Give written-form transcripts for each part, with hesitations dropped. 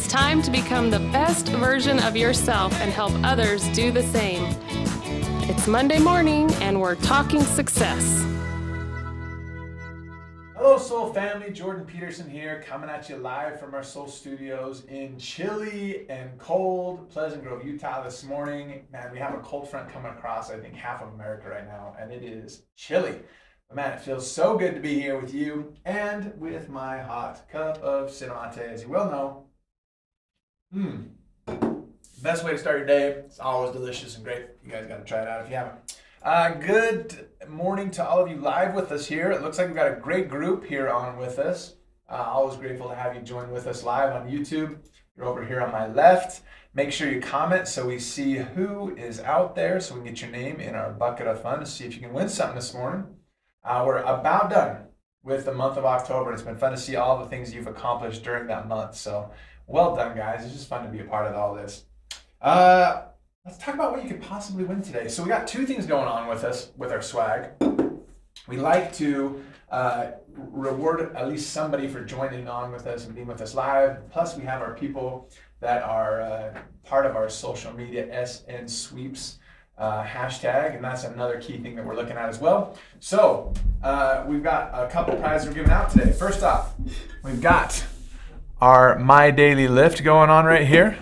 It's time to become the best version of yourself and help others do the same. It's Monday morning and we're talking success. Hello Soul family, Jordan Peterson here, coming at you live from our Soul Studios in chilly and cold Pleasant Grove, Utah this morning. Man, we have a cold front coming across, I think, half of America right now, and it is chilly. But man, it feels so good to be here with you and with my hot cup of cinnamate, as you well know. Best way to start your day. It's always delicious and great. You guys got to try it out if you haven't. Good morning to all of you live with us here. It looks like we've got a great group here on with us. Always grateful to have you join with us live on YouTube. You're over here on my left. Make sure you comment so we see who is out there so we can get your name in our bucket of fun to see if you can win something this morning. We're about done with the month of October. It's been fun to see all the things you've accomplished during that month. So well done, guys. It's just fun to be a part of all this. Let's talk about what you could possibly win today. So we got two things going on with us, with our swag. We like to reward at least somebody for joining on with us and being with us live. Plus we have our people that are part of our social media SN Sweeps hashtag, and that's another key thing that we're looking at as well. So we've got a couple prizes we're giving out today. First off, we've got our My Daily Lift going on right here.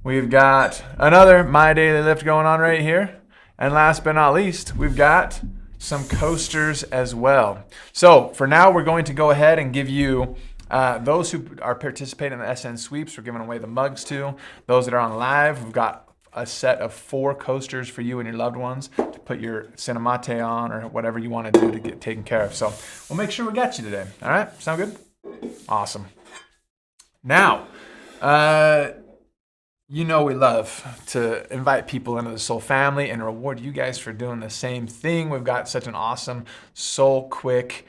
We've got another My Daily Lift going on right here. And last but not least, we've got some coasters as well. So for now, we're going to go ahead and give you those who are participating in the SN Sweeps, we're giving away the mugs to. Those that are on live, we've got a set of 4 coasters for you and your loved ones to put your cinnamate on or whatever you want to do to get taken care of. So we'll make sure we got you today. All right? Sound good? Awesome. Now, you know we love to invite people into the Soul family and reward you guys for doing the same thing. We've got such an awesome Soul Quick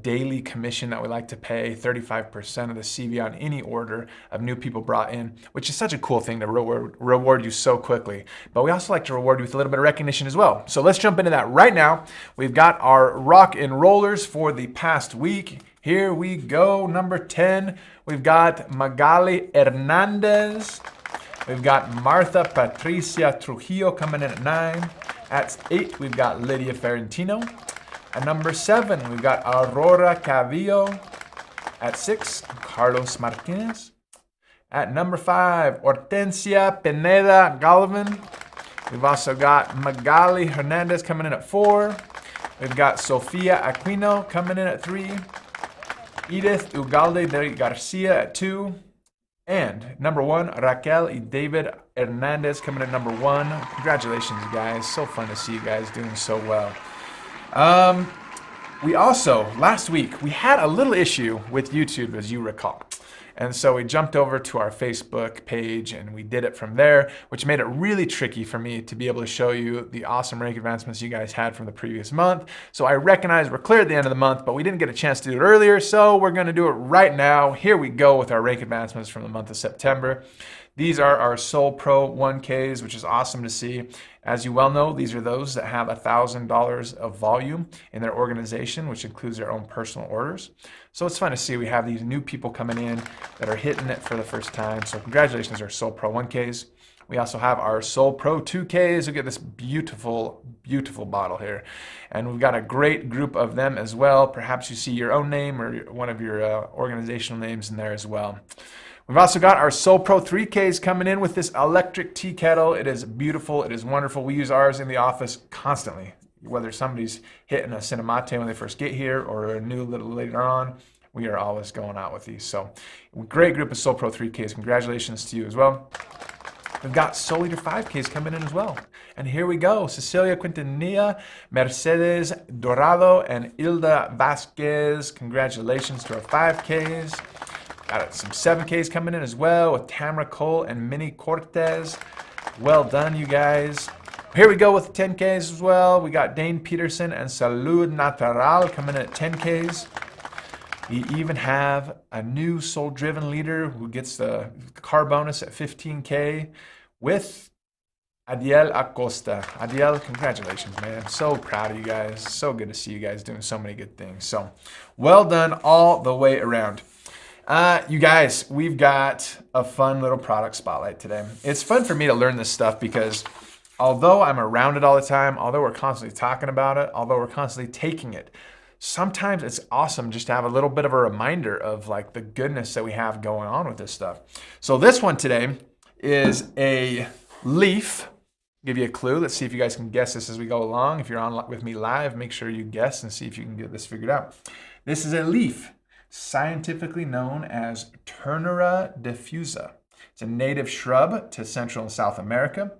daily commission that we like to pay, 35% of the CV on any order of new people brought in, which is such a cool thing to reward you so quickly. But we also like to reward you with a little bit of recognition as well. So let's jump into that right now. We've got our Rock Enrollers for the past week. Here we go. Number 10, we've got Magali Hernandez. We've got Martha Patricia Trujillo coming in at 9. At 8, we've got Lydia Ferrentino. At number 7, we've got Aurora Cavillo. At 6, Carlos Martinez. At number 5, Hortensia Pineda Galvin. We've also got Magali Hernandez coming in at 4. We've got Sofia Aquino coming in at 3. Edith Ugalde de Garcia at 2. And number 1, Raquel y David Hernandez coming in number 1. Congratulations, you guys. So fun to see you guys doing so well. We also, last week, we had a little issue with YouTube, as you recall. And so we jumped over to our Facebook page and we did it from there, which made it really tricky for me to be able to show you the awesome rank advancements you guys had from the previous month. So I recognize we're clear at the end of the month, but we didn't get a chance to do it earlier, so we're going to do it right now. Here we go with our rank advancements from the month of September. These are our Soul Pro 1Ks, which is awesome to see. As you well know, these are those that have $1,000 of volume in their organization, which includes their own personal orders. So it's fun to see we have these new people coming in that are hitting it for the first time. So congratulations, our Soul Pro 1Ks. We also have our Soul Pro 2Ks. We get this beautiful, beautiful bottle here. And we've got a great group of them as well. Perhaps you see your own name or one of your organizational names in there as well. We've also got our Soul Pro 3Ks coming in with this electric tea kettle. It is beautiful. It is wonderful. We use ours in the office constantly. Whether somebody's hitting a cinnamate when they first get here or a new little later on, we are always going out with these. So great group of Soul Pro 3Ks. Congratulations to you as well. We've got Soul Eater 5Ks coming in as well. And here we go. Cecilia Quintanilla, Mercedes Dorado, and Hilda Vasquez. Congratulations to our 5Ks. Got some 7Ks coming in as well with Tamara Cole and Minnie Cortez. Well done, you guys. Here we go with 10Ks as well. We got Dane Peterson and Salud Natural coming in at 10Ks. We even have a new soul-driven leader who gets the car bonus at 15K with Adiel Acosta. Adiel, congratulations, man. So proud of you guys. So good to see you guys doing so many good things. So well done all the way around. You guys, we've got a fun little product spotlight today. It's fun for me to learn this stuff because although I'm around it all the time, although we're constantly talking about it, although we're constantly taking it, sometimes it's awesome just to have a little bit of a reminder of like the goodness that we have going on with this stuff. So this one today is a leaf. Give you a clue. Let's see if you guys can guess this as we go along. If you're on with me live, make sure you guess and see if you can get this figured out. This is a leaf, scientifically known as Turnera diffusa. It's a native shrub to Central and South America.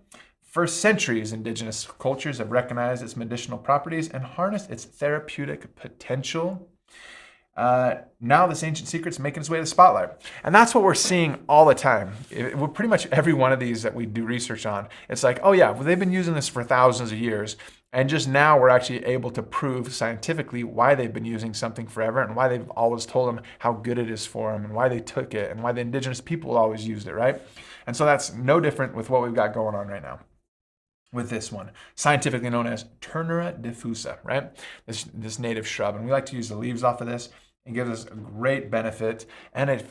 For centuries, indigenous cultures have recognized its medicinal properties and harnessed its therapeutic potential. Now this ancient secret's making its way to the spotlight. And that's what we're seeing all the time. We're pretty much every one of these that we do research on, it's like, oh yeah, well, they've been using this for thousands of years. And just now we're actually able to prove scientifically why they've been using something forever and why they've always told them how good it is for them and why they took it and why the indigenous people always used it, right? And so that's no different with what we've got going on right now with this one, scientifically known as Turnera diffusa, right? This native shrub. And we like to use the leaves off of this. It gives us a great benefit. And it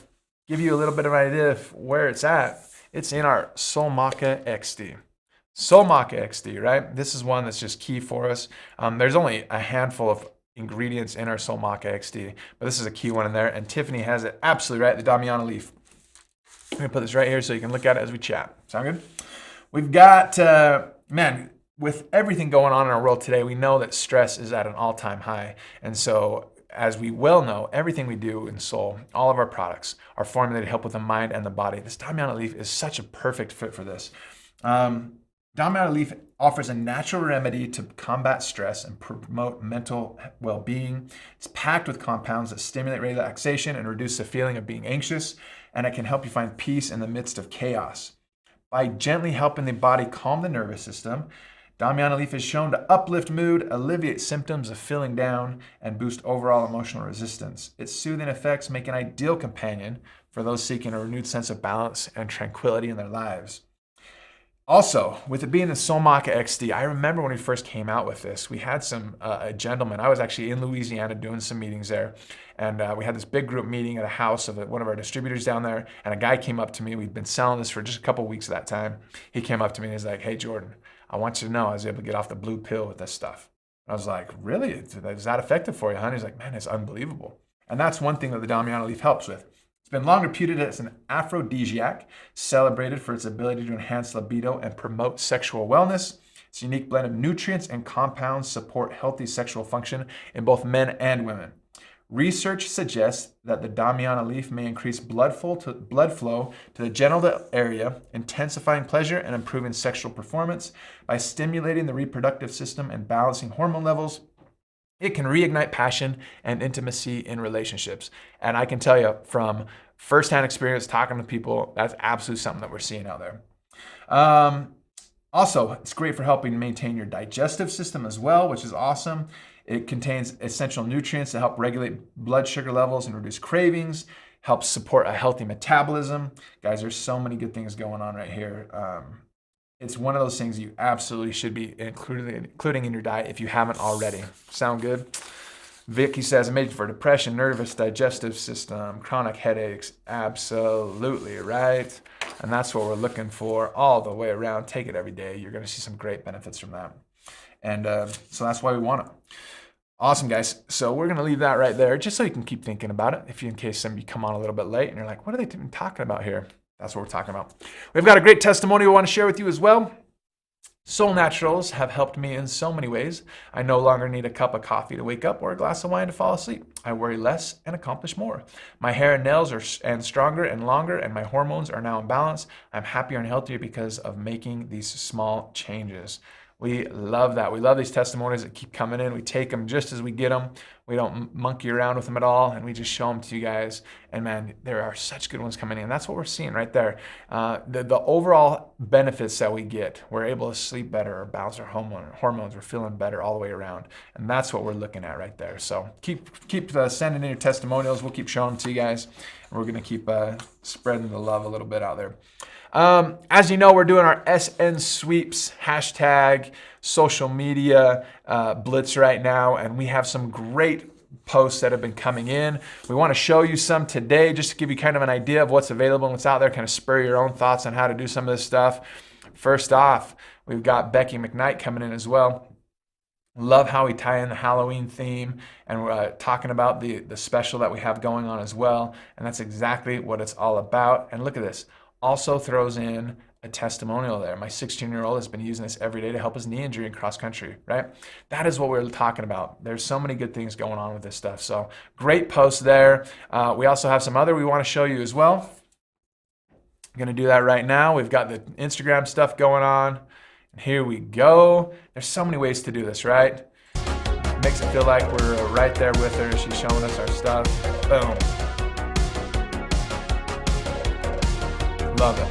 give you a little bit of an idea of where it's at. It's in our Soul Maca XD. Soul Maca XD, right? This is one that's just key for us. There's only a handful of ingredients in our Soul Maca XD, but this is a key one in there. And Tiffany has it absolutely right, the Damiana leaf. I'm gonna put this right here so you can look at it as we chat. Sound good? We've got, man, with everything going on in our world today, we know that stress is at an all-time high. And so as we well know, everything we do in Soul, all of our products are formulated to help with the mind and the body. This Damiana leaf is such a perfect fit for this. Damiana leaf offers a natural remedy to combat stress and promote mental well-being. It's packed with compounds that stimulate relaxation and reduce the feeling of being anxious, and it can help you find peace in the midst of chaos. By gently helping the body calm the nervous system, Damiana leaf is shown to uplift mood, alleviate symptoms of feeling down, and boost overall emotional resistance. Its soothing effects make an ideal companion for those seeking a renewed sense of balance and tranquility in their lives. Also, with it being the Soul Maca XD, I remember when we first came out with this, we had a gentleman. I was actually in Louisiana doing some meetings there, and we had this big group meeting at a house of one of our distributors down there, and a guy came up to me. We'd been selling this for just a couple of weeks at that time. He came up to me and he's like, "Hey, Jordan, I want you to know I was able to get off the blue pill with this stuff." I was like, "Really? Is that effective for you, honey?" He's like, "Man, it's unbelievable." And that's one thing that the Damiana leaf helps with. It's been long reputed as an aphrodisiac, celebrated for its ability to enhance libido and promote sexual wellness. Its unique blend of nutrients and compounds support healthy sexual function in both men and women. Research suggests that the Damiana leaf may increase blood flow to the genital area, intensifying pleasure and improving sexual performance. By stimulating the reproductive system and balancing hormone levels, it can reignite passion and intimacy in relationships. And I can tell you from firsthand experience talking to people, that's absolutely something that we're seeing out there. Also, it's great for helping maintain your digestive system as well, which is awesome. It contains essential nutrients to help regulate blood sugar levels and reduce cravings, helps support a healthy metabolism. Guys, there's so many good things going on right here. It's one of those things you absolutely should be including in your diet if you haven't already. Sound good? Vicky says, made for depression, nervous, digestive system, chronic headaches. Absolutely, right? And that's what we're looking for all the way around. Take it every day. You're going to see some great benefits from that. And so that's why we want it. Awesome, guys. So we're going to leave that right there just so you can keep thinking about it. If you, in case some of you come on a little bit late and you're like, what are they even talking about here? That's what we're talking about. We've got a great testimony we want to share with you as well. Soul Naturals have helped me in so many ways. I no longer need a cup of coffee to wake up or a glass of wine to fall asleep. I worry less and accomplish more. My hair and nails are stronger and longer, and my hormones are now in balance. I'm happier and healthier because of making these small changes. We love that. We love these testimonies that keep coming in. We take them just as we get them. We don't monkey around with them at all, and we just show them to you guys. And man, there are such good ones coming in. That's what we're seeing right there. The overall benefits that we get, we're able to sleep better or balance our hormones. We're feeling better all the way around. And that's what we're looking at right there. So keep sending in your testimonials. We'll keep showing them to you guys. And we're going to keep spreading the love a little bit out there. As you know, we're doing our SN Sweeps hashtag social media blitz right now, and we have some great posts that have been coming in. We want to show you some today just to give you kind of an idea of what's available and what's out there, kind of spur your own thoughts on how to do some of this stuff. First off, we've got Becky McKnight coming in as well. Love how we tie in the Halloween theme, and we're talking about the special that we have going on as well, and that's exactly what it's all about. And look at this, also throws in a testimonial there. My 16-year-old has been using this every day to help his knee injury in cross country, right? That is what we're talking about. There's so many good things going on with this stuff. So great post there. We also have some other we want to show you as well. I'm going to do that right now. We've got the Instagram stuff going on. Here we go. There's so many ways to do this, right? It makes it feel like we're right there with her. She's showing us our stuff. Boom. Love it.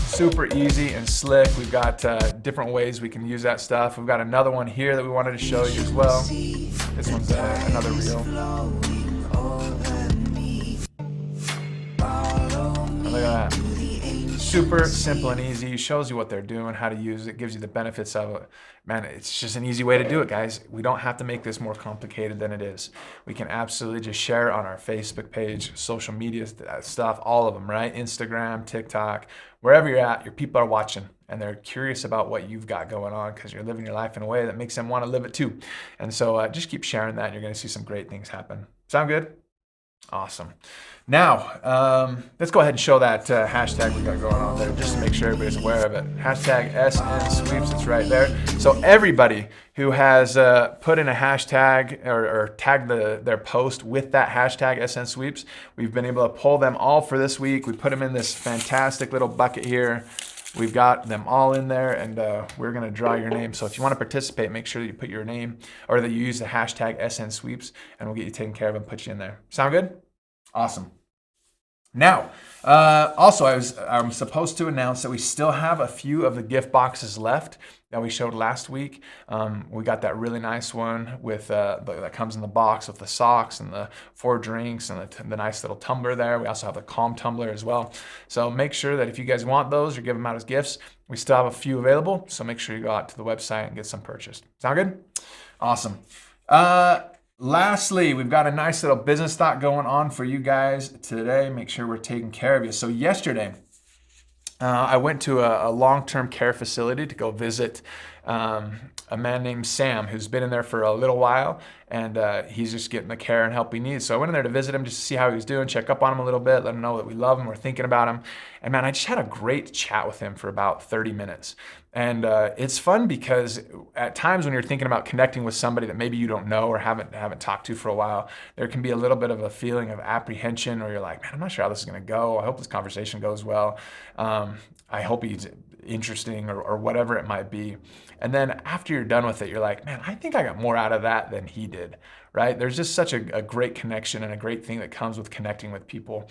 Super easy and slick. We've got different ways we can use that stuff. We've got another one here that we wanted to show you as well. This one's another reel. Look at that. Super simple and easy. Shows you what they're doing, how to use it, gives you the benefits of it. Man, it's just an easy way to do it, guys. We don't have to make this more complicated than it is. We can absolutely just share it on our Facebook page, social media stuff, all of them, right? Instagram, TikTok, wherever you're at, your people are watching and they're curious about what you've got going on because you're living your life in a way that makes them want to live it too. And so just keep sharing that and you're going to see some great things happen. Sound good? Awesome. Now, let's go ahead and show that hashtag we got going on there just to make sure everybody's aware of it. Hashtag SN Sweeps, it's right there. So everybody who has put in a hashtag or tagged their post with that hashtag SN Sweeps, we've been able to pull them all for this week. We put them in this fantastic little bucket here. We've got them all in there, and we're going to draw your name. So if you want to participate, make sure that you put your name or that you use the hashtag SN Sweeps, and we'll get you taken care of and put you in there. Sound good? Awesome. Now, also, I'm supposed to announce that we still have a few of the gift boxes left that we showed last week. We got that really nice one with that comes in the box with the socks and the 4 drinks and the nice little tumbler there. We also have the Calm tumbler as well. So make sure that if you guys want those or give them out as gifts, we still have a few available. So make sure you go out to the website and get some purchased. Sound good? Awesome. Lastly, we've got a nice little business thought going on for you guys today. Make sure we're taking care of you. So yesterday, I went to a long-term care facility to go visit a man named Sam who's been in there for a little while, and he's just getting the care and help he needs. So I went in there to visit him just to see how he was doing, check up on him a little bit, let him know that we love him, we're thinking about him. And man, I just had a great chat with him for about 30 minutes. And it's fun because at times when you're thinking about connecting with somebody that maybe you don't know or haven't talked to for a while, there can be a little bit of a feeling of apprehension, or you're like, man, I'm not sure how this is going to go. I hope this conversation goes well. I hope he's interesting or whatever it might be. And then after you're done with it, you're like, man, I think I got more out of that than he did, right? There's just such a great connection and a great thing that comes with connecting with people.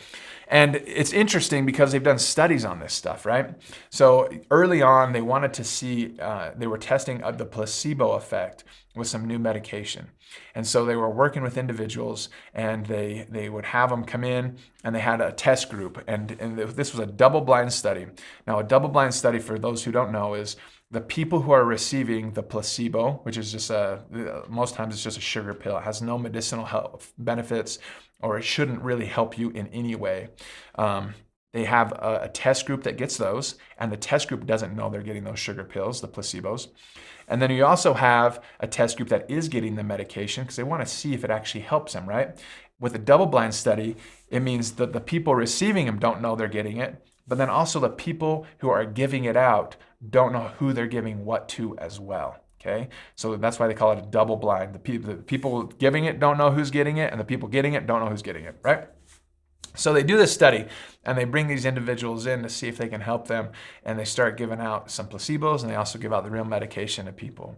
And it's interesting because they've done studies on this stuff, right? So early on, they wanted to see, they were testing the placebo effect with some new medication. And so they were working with individuals, and they would have them come in, and they had a test group. And this was a double-blind study. Now, a double-blind study, for those who don't know, is the people who are receiving the placebo, which is just most times it's just a sugar pill. It has no medicinal health benefits, or it shouldn't really help you in any way. They have a test group that gets those, and the test group doesn't know they're getting those sugar pills, the placebos. And then you also have a test group that is getting the medication because they want to see if it actually helps them, right? With a double-blind study, it means that the people receiving them don't know they're getting it, but then also the people who are giving it out don't know who they're giving what to as well, okay? So that's why they call it a double-blind. The people giving it don't know who's getting it, and the people getting it don't know who's getting it, right? So they do this study, and they bring these individuals in to see if they can help them, and they start giving out some placebos, and they also give out the real medication to people.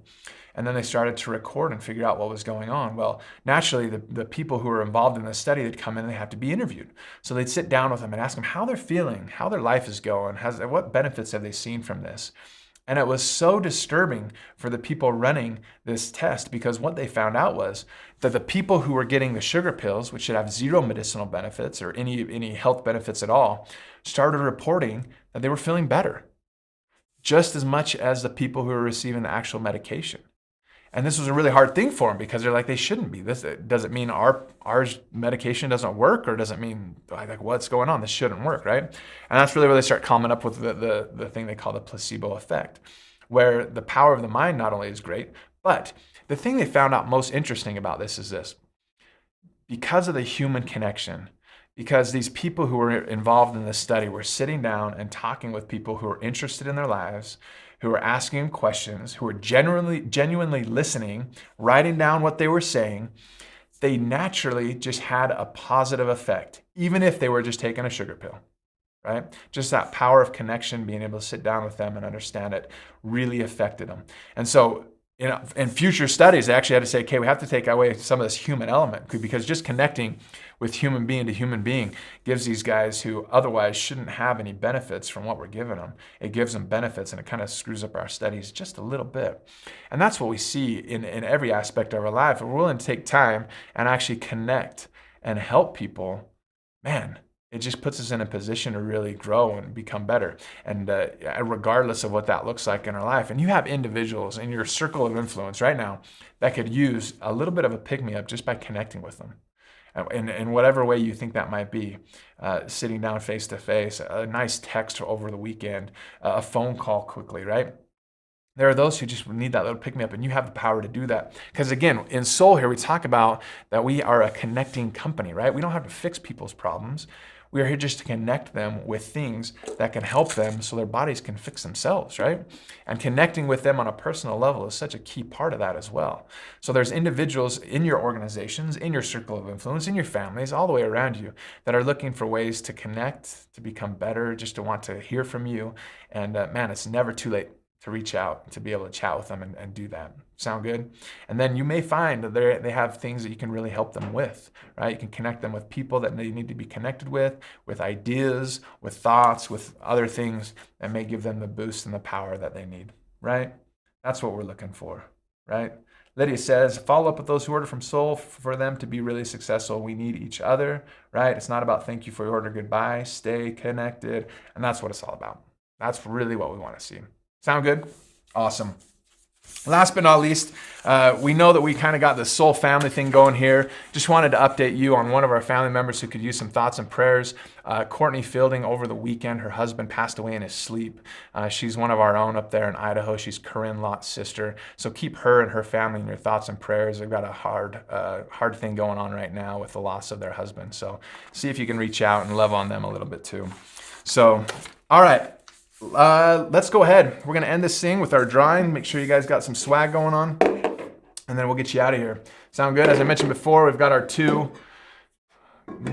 And then they started to record and figure out what was going on. Well, naturally, the people who were involved in this study, they'd come in and they have to be interviewed. So they'd sit down with them and ask them how they're feeling, how their life is going, what benefits have they seen from this. And it was so disturbing for the people running this test, because what they found out was that the people who were getting the sugar pills, which should have zero medicinal benefits or any health benefits at all, started reporting that they were feeling better, just as much as the people who were receiving the actual medication. And this was a really hard thing for them because they're like, they shouldn't be. This does it mean our medication doesn't work, or does it mean like what's going on? This shouldn't work, right? And that's really where they start coming up with the thing they call the placebo effect, where the power of the mind not only is great, but the thing they found out most interesting about this is this: because of the human connection, because these people who were involved in this study were sitting down and talking with people who are interested in their lives, who are asking them questions, who are genuinely listening, writing down what they were saying, they naturally just had a positive effect, even if they were just taking a sugar pill, right? Just that power of connection, being able to sit down with them and understand it, really affected them. And so in future studies, they actually had to say, okay, we have to take away some of this human element, because just connecting with human being to human being gives these guys who otherwise shouldn't have any benefits from what we're giving them. It gives them benefits, and it kind of screws up our studies just a little bit. And that's what we see in every aspect of our life. If we're willing to take time and actually connect and help people, man, it just puts us in a position to really grow and become better, and regardless of what that looks like in our life. And you have individuals in your circle of influence right now that could use a little bit of a pick-me-up just by connecting with them. In whatever way you think that might be, sitting down face-to-face, a nice text over the weekend, a phone call quickly, right? There are those who just need that little pick-me-up, and you have the power to do that. Because again, in Soul here, we talk about that we are a connecting company, right? We don't have to fix people's problems. We are here just to connect them with things that can help them so their bodies can fix themselves, right? And connecting with them on a personal level is such a key part of that as well. So there's individuals in your organizations, in your circle of influence, in your families, all the way around you that are looking for ways to connect, to become better, just to want to hear from you. And man, it's never too late to reach out, to be able to chat with them and do that. Sound good? And then you may find that they have things that you can really help them with, right? You can connect them with people that they need to be connected with ideas, with thoughts, with other things that may give them the boost and the power that they need, right? That's what we're looking for, right? Lydia says, follow up with those who order from Soul for them to be really successful. We need each other, right? It's not about thank you for your order, goodbye, stay connected. And that's what it's all about. That's really what we want to see. Sound good? Awesome. Last but not least, we know that we kind of got the Soul family thing going here. Just wanted to update you on one of our family members who could use some thoughts and prayers. Courtney Fielding, over the weekend, her husband passed away in his sleep. She's one of our own up there in Idaho. She's Corinne Lott's sister. So keep her and her family in your thoughts and prayers. They've got a hard thing going on right now with the loss of their husband. So see if you can reach out and love on them a little bit too. So, all right. Let's go ahead. We're going to end this thing with our drawing. Make sure you guys got some swag going on, and then we'll get you out of here. Sound good? As I mentioned before, we've got our 2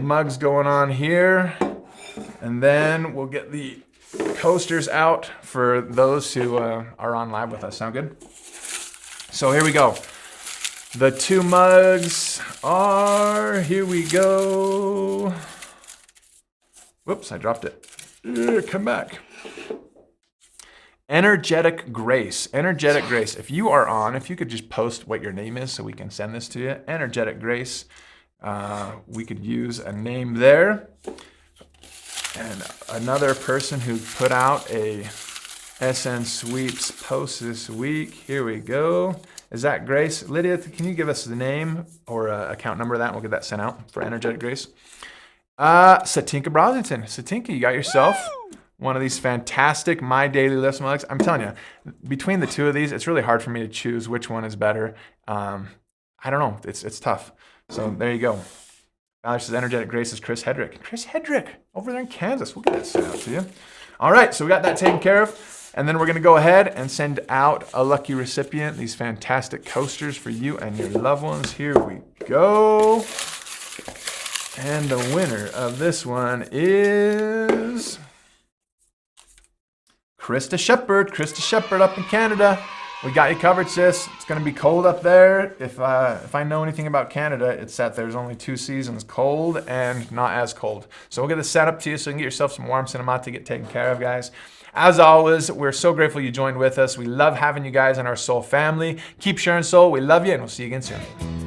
mugs going on here, and then we'll get the coasters out for those who are on live with us. Sound good? So here we go. The 2 mugs are, here we go. Whoops, I dropped it. Come back. Energetic Grace. Energetic Grace. If you are on, if you could just post what your name is so we can send this to you. Energetic Grace. We could use a name there. And another person who put out a SN Sweeps post this week. Here we go. Is that Grace? Lydia, can you give us the name or account number of that, and we'll get that sent out for Energetic Grace? Satinka Brosington. Satinka, you got yourself one of these fantastic My Daily Lifts mugs. I'm telling you, between the 2 of these, it's really hard for me to choose which one is better. I don't know. It's tough. So there you go. Alex says Energetic Grace is Chris Hedrick. Chris Hedrick over there in Kansas. We'll get that sent out to you. All right, so we got that taken care of. And then we're going to go ahead and send out a lucky recipient these fantastic coasters for you and your loved ones. Here we go. And the winner of this one is Krista Shepard. Krista Shepard up in Canada. We got you covered, sis. It's going to be cold up there. If I know anything about Canada, it's that there's only 2 seasons, cold and not as cold. So we'll get this set up to you so you can get yourself some warm cinema to get taken care of, guys. As always, we're so grateful you joined with us. We love having you guys in our Soul family. Keep sharing Soul. We love you, and we'll see you again soon.